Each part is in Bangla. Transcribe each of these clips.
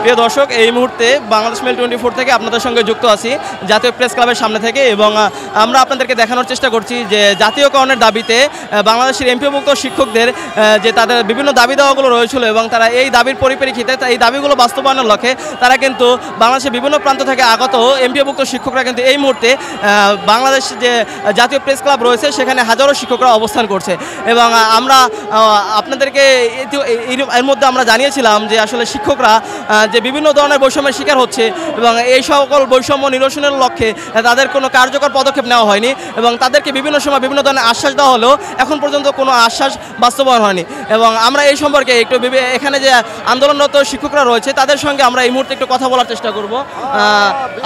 প্রিয় দর্শক, এই মুহূর্তে বাংলাদেশ মেল 24 থেকে আপনাদের সঙ্গে যুক্ত আছি জাতীয় প্রেস ক্লাবের সামনে থেকে, এবং আমরা আপনাদেরকে দেখানোর চেষ্টা করছি যে জাতীয়করণের দাবিতে বাংলাদেশের এমপিওভুক্ত শিক্ষকদের যে তাদের বিভিন্ন দাবি দেওয়াগুলো রয়েছিল এবং তারা এই দাবির পরিপ্রেক্ষিতে এই দাবিগুলো বাস্তবায়নের লক্ষ্যে তারা কিন্তু বাংলাদেশের বিভিন্ন প্রান্ত থেকে আগত এমপিওভুক্ত শিক্ষকরা কিন্তু এই মুহূর্তে বাংলাদেশ যে জাতীয় প্রেস ক্লাব রয়েছে সেখানে হাজারো শিক্ষকরা অবস্থান করছে। এবং আমরা আপনাদেরকে এর মধ্যে আমরা জানিয়েছিলাম যে আসলে শিক্ষকরা যে বিভিন্ন ধরনের বৈষম্যের শিকার হচ্ছে এবং এই সকল বৈষম্য নিরসনের লক্ষ্যে তাদের কোনো কার্যকর পদক্ষেপ নেওয়া হয়নি এবং তাদেরকে বিভিন্ন সময় বিভিন্ন ধরনের আশ্বাস দেওয়া হলেও এখন পর্যন্ত কোনো আশ্বাস বাস্তবায়ন হয়নি। এবং আমরা এই সম্পর্কে একটু এখানে যে আন্দোলনরত শিক্ষকরা রয়েছে তাদের সঙ্গে আমরা এই মুহূর্তে একটু কথা বলার চেষ্টা করব।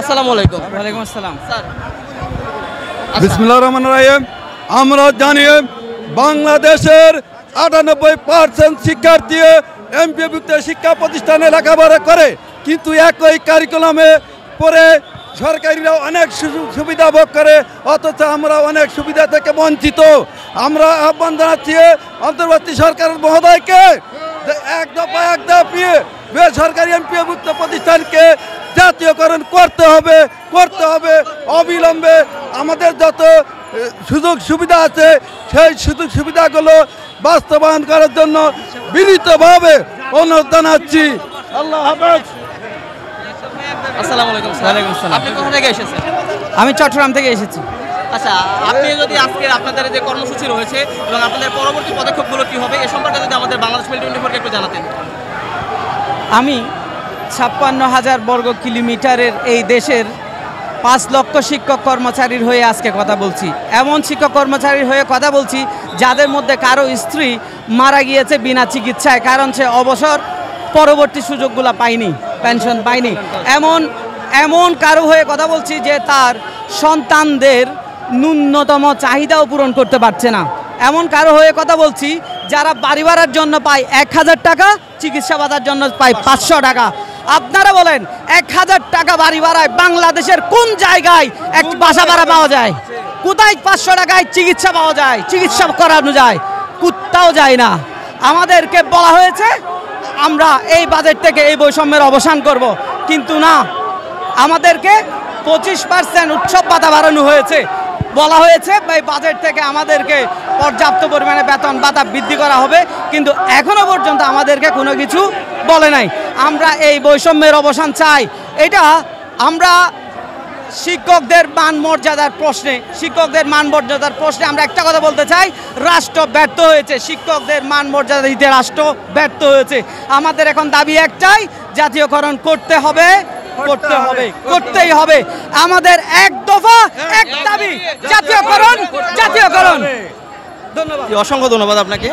আসসালামু আলাইকুম। ওয়ালাইকুম আসসালাম। স্যার, বিসমিল্লাহির রহমানির রহিম। আমরা জানি বাংলাদেশের 98% শিক্ষার্থী এমপিওভুক্ত শিক্ষা প্রতিষ্ঠানে লেখাপড়া করে, কিন্তু একই কারিকুলামে পড়ে সরকারিরা অনেক সুযোগ সুবিধা ভোগ করে, অথচ আমরা অনেক সুবিধা থেকে বঞ্চিত। আমরা আহ্বান জানাচ্ছি অন্তর্বর্তী সরকার মহোদয়কে এক দফা বেসরকারি এমপিওভুক্ত প্রতিষ্ঠানকে জাতীয়করণ করতে হবে অবিলম্বে। আমাদের যত সুযোগ সুবিধা আছে সেই সুযোগ সুবিধাগুলো বাস্তবায়ন করার জন্য বিনীতভাবে অনুরোধ জানাচ্ছি। আল্লাহ হাফেজ। আসসালামু আলাইকুম। ওয়ালাইকুম আসসালাম। আপনি কোথা থেকে এসেছেন? আমি চট্টগ্রাম থেকে এসেছি। আচ্ছা, আপনি যদি আজকে আপনাদের যে কর্মসূচি রয়েছে এবং আপনাদের পরবর্তী পদক্ষেপগুলো কী হবে এ সম্পর্কে যদি আমাদের বাংলাদেশ মেল 24 একটু জানাতেন। আমি 56,000 বর্গ কিলোমিটারের এই দেশের 5 লক্ষ শিক্ষক কর্মচারীর হয়ে আজকে কথা বলছি। এমন শিক্ষক কর্মচারীর হয়ে কথা বলছি যাদের মধ্যে কারো স্ত্রী মারা গিয়েছে বিনা চিকিৎসায়, কারণ সে অবসর পরবর্তী সুযোগগুলো পায়নি, পেনশন পায়নি। এমন কারো হয়ে কথা বলছি যে তার সন্তানদের ন্যূনতম চাহিদাও পূরণ করতে পারছে না। এমন কারো হয়ে কথা বলছি যারা বাড়ি ভাড়ার জন্য পায় 1000 টাকা, চিকিৎসা ভাতার জন্য পায় 500 টাকা। আপনারা বলেন 1000 টাকা বাড়ি ভাড়ায় বাংলাদেশের কোন জায়গায় এক বাসা ভাড়া পাওয়া যায়? কোথায় 500 টাকায় চিকিৎসা পাওয়া যায়, চিকিৎসা করানো যায়? কোথাও যায় না। আমাদেরকে বলা হয়েছে আমরা এই বাজেট থেকে এই বৈষম্যের অবসান করব, কিন্তু না, আমাদেরকে 25% উৎসব ভাতা বাড়ানো হয়েছে। বলা হয়েছে এই বাজেট থেকে আমাদেরকে পর্যাপ্ত পরিমাণে বেতন ভাতা বৃদ্ধি করা হবে, কিন্তু এখনো পর্যন্ত আমাদেরকে কোনো কিছু বলে নাই। আমরা এই বৈষম্যের অবসান চাই। এটা আমরা শিক্ষকদের মান মর্যাদার প্রশ্নে আমরা একটা কথা বলতে চাই, রাষ্ট্র ব্যর্থ হয়েছে, শিক্ষকদের মান মর্যাদা দিতে রাষ্ট্র ব্যর্থ হয়েছে। আমাদের এখন দাবি একটাই, জাতীয়করণ করতেই হবে। আমাদের এক দফা এক দাবি, জাতীয়করণ। ধন্যবাদ, অসংখ্য ধন্যবাদ আপনাকে।